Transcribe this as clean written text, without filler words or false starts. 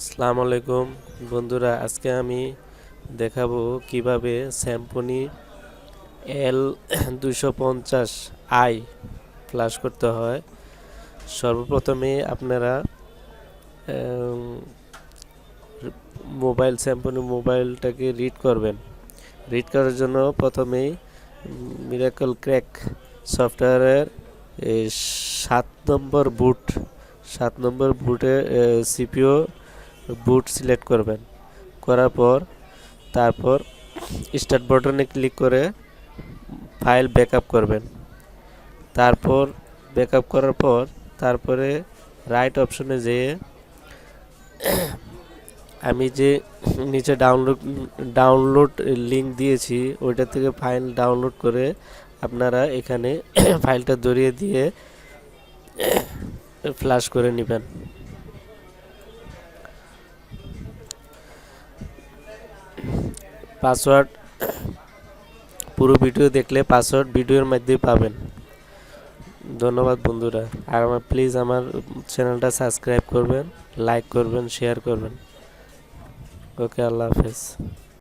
আসসালামু আলাইকুম বন্ধুরা, আজকে আমি দেখাবো কিভাবে স্যাম্পনি L250i ফ্লাশ করতে হয়। সর্বপ্রথমে আপনারা স্যাম্পনি মোবাইলটাকে রিড করবেন। রিড করার জন্য প্রথমেই মিরাকল ক্র্যাক সফটওয়্যারের 7 নম্বর বুটে সিপিইউ বুট সিলেক্ট করবেন। করার পর তারপর স্টার্ট বাটনে ক্লিক করে ফাইল ব্যাকআপ করবেন। তারপর ব্যাকআপ করার পর তারপরে রাইট অপশনে যেয়ে আমি যে নিচে ডাউনলোড লিংক দিয়েছি ওইটা থেকে ফাইল ডাউনলোড করে আপনারা এখানে ফাইলটা ধরিয়ে দিয়ে ফ্ল্যাশ করে নেবেন। পাসওয়ার্ড পুরো ভিডিও দেখলে পাসওয়ার্ড ভিডিওর মধ্যে পাবেন। ধন্যবাদ বন্ধুরা, আর প্লিজ আমার চ্যানেলটা সাবস্ক্রাইব করবেন, লাইক করবেন, শেয়ার করবেন। ওকে, আল্লাহ হাফেজ।